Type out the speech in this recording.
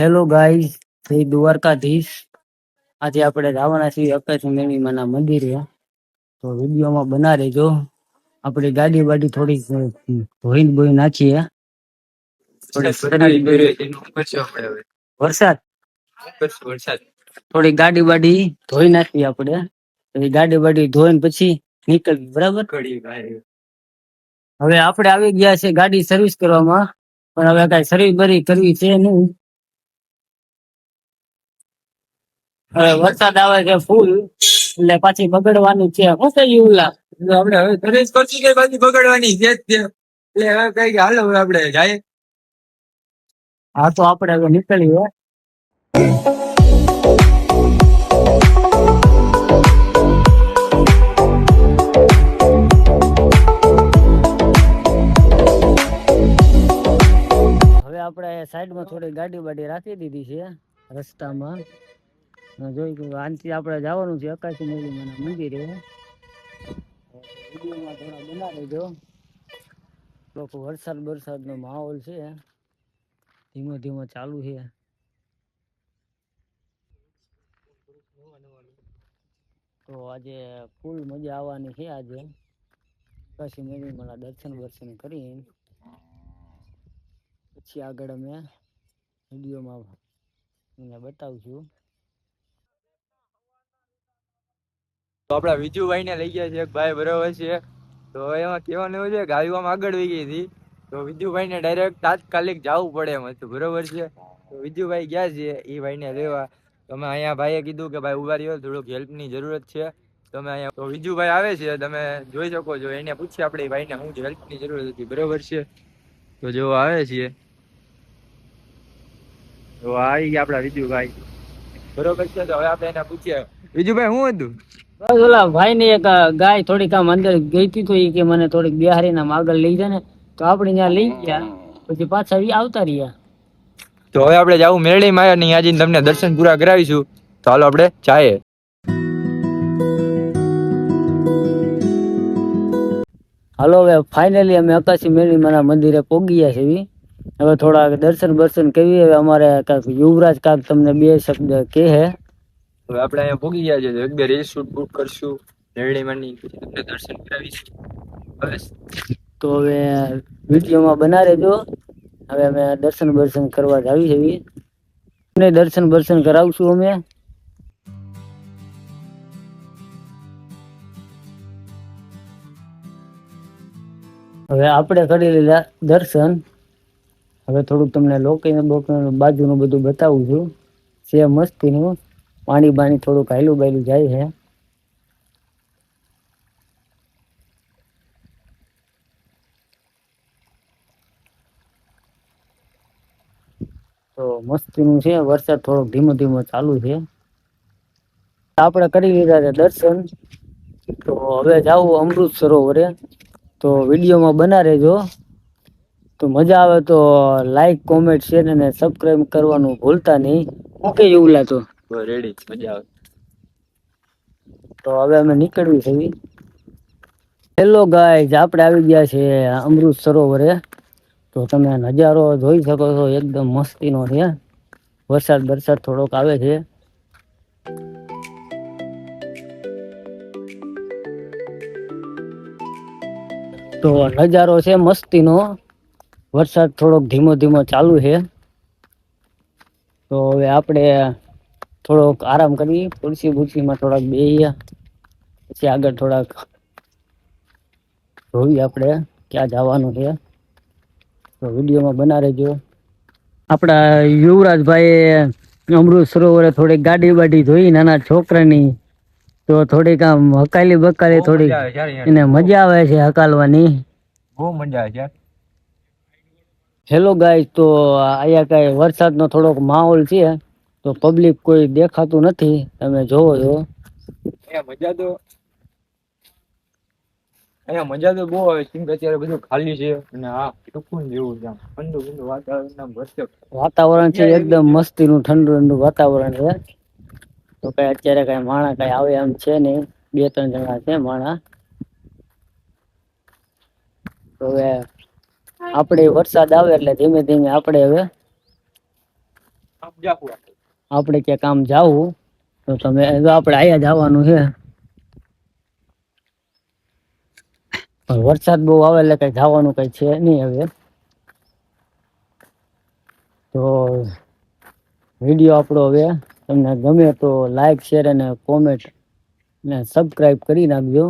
Hello guys, જય દ્વારકાધીશ. આજે આપણે જવાના છીએ અકાશી મેળીમાના મંદિરે. તો વિડીયોમાં બના રહેજો. આપણી ગાડી બાડી થોડી ધોઈને બોઈ નાખીએ. વરસાદ થોડી ગાડી બાડી ધોઈ નાખીએ આપણે. ગાડી બાડી ધોઈને પછી નીકળવી, બરાબર. હવે આપણે આવી ગયા છે ગાડી સર્વિસ કરવામાં, પણ હવે કઈ સર્વિસ બરી કરવી છે નહીં. હવે વરસાદ આવે છે ફૂલ, એટલે પાછી બગડવાની છે. શું થઈ ઉલા આપણે હવે સર્વિસ કરશું કે પાછી બગડવાની છે જ તે. એટલે હવે કઈ હાલો હવે આપણે જાય. હા, તો આપણે હવે નીકળીએ. હવે આપણે સાઈડમાં થોડી ગાડી બાડી રાખી દીધી છે રસ્તામાં. જોઈ કે આનથી આપણે જવાનું છે અકાશી મેળીમાના મંદિરે. વિડીયોમાં થોડા બના દેજો. લોકો વરસાદ નો માહોલ છે, ધીમો ધીમો ચાલુ છે. તો આજે ફૂલ મજા આવવાની છે. આજે અકાશી મેળીમાના દર્શન કરી પછી આગળ અમે વિડીયોમાં બતાવશું. તો આપડા વિજુભાઈ ને લઈ ગયા છે એક ભાઈ, બરોબર છે. તો એમાં કેવાનું એવું છે, ગાડીમાં આગળ વહી ગઈ હતી, તો વિજુભાઈ ને ડાયરેક્ટ તાત્કાલિક જવું પડે એમ હતું, બરોબર છે. તો વિજુભાઈ ગયા છે એ ભાઈ ને લેવા. તમે અહીંયા ભાઈએ કીધું કે ભાઈ ઉભા રહ્યો, થોડુંક હેલ્પ ની જરૂરત છે. તમે અહીંયા તો વિજુભાઈ આવે છે, તમે જોઈ શકો છો. એને પૂછીએ આપણે ભાઈ ને શું હેલ્પ ની જરૂરત હતી, બરોબર છે. તો જો આવે છે, તો આવી ગયા આપડા વિજુભાઈ, બરોબર છે. તો હવે આપણે એને પૂછીએ, વિજુભાઈ શું હતું? બસ ઓલા ભાઈ ને એક ગાય થોડીક આમ અંદર ગઈ હતી, તો એ કે મને થોડીક બિહારી ના આગળ લઈ જાય ને, તો આપણે ત્યાં લઈ ગયા. પછી પાછા આવતા રહ્યા. તો હવે આપણે જાવું મેરડી માં ની આજે તમને દર્શન પૂરા કરાવીશું. તો હાલો આપણે જાયે. હાલો, હવે ફાઇનલી અમે અકાશી મેળીમાના મંદિરે પહોંચી ગયા છીએ. હવે થોડા દર્શન કરીએ. હવે અમારે યુવરાજ કાક તમને બે શબ્દ કહે. હવે આપણે અહીંયા પહોંચી ગયા છે, એક બે રેસૂટ બુક કરશું મેરડીમાંની, તમને દર્શન કરાવીશું, બસ. તો હવે વિડીયોમાં બના રહેજો. હવે અમે દર્શન કરવા જ આવી છીએ. દર્શન કરાવશું અમે. હવે આપણે કરી લીધા દર્શન. હવે થોડુંક તમને લોકેશન બાજુનું બધું બતાવું છું. છે મસ્તીનું, પાણી બાણી થોડુંક હાયલું બાયલું જાય છે. તો મસ્તીનું છે. વરસાદ થોડોક ધીમો ધીમો ચાલુ છે. આપણે કરી લીધા છે દર્શન. તો હવે જાવું અમૃત સરોવરે. તો વિડીયોમાં બના રહેજો. તો મજા આવે તો લાઈક, કોમેન્ટ, શેર અને સબસ્ક્રાઇબ કરવાનું ભૂલતા નહીં. ઓકે એવું લાતો રેડી, મજા આવે. તો હવે અમે નીકળવી છે. હેલો ગાઈઝ, આપણે આવી ગયા છે અમૃત સરોવરે. તો તમે નજારો જોઈ શકો છો, એકદમ મસ્તીનો છે. વરસાદ થોડોક આવે છે. તો નજારો છે મસ્તીનો. વરસાદ થોડોક ધીમો ધીમો ચાલુ છે. તો હવે આપણે થોડોક આરામ કરી, ખુરશીમાં થોડાક બેહીએ. પછી આગળ થોડાક જોઈએ આપણે ક્યાં જવાનું છે. તો વિડીયોમાં બના રહેજો. આપણા યુવરાજભાઈ અમૃત સરોવરે થોડીક ગાડી બાડી જોઈ નાના છોકરાની. તો થોડીક આમ હકાલી બકાલી થોડીક એને મજા આવે છે હકાલવાની. બહુ મજા આવે છે. હેલો ગાઈસ, તો અહીંયા કઈ વરસાદનો થોડોક માહોલ છે. તો પબ્લિક કોઈ દેખાતું નથી, તમે જોવો છો. અહીંયા મજા તો બહુ આવે છે, કેમ કે અત્યારે બધું ખાલી છે અને આ ટૂંકું જેવું છે. ઠંડુ વાતાવરણ છે, એકદમ મસ્તીનું ઠંડુ વાતાવરણ છે. તો કઈ અત્યારે કઈ માણા કઈ આવે એમ છે નહીં. 2-3 જણા છે માણા. તો હવે આપણે વરસાદ આવે એટલે ધીમે ધીમે આપણે હવે આપણે ક્યાંક આમ જાવું તો તમે આપણે અહીંયા જવાનું છે પણ વરસાદ બહુ આવે એટલે કઈ જવાનું કઈ છે નહીં હવે. તો વિડીયો આપણો હવે તમને ગમે તો લાઈક શેર અને કોમેન્ટ ને સબસ્ક્રાઈબ કરી નાખજો.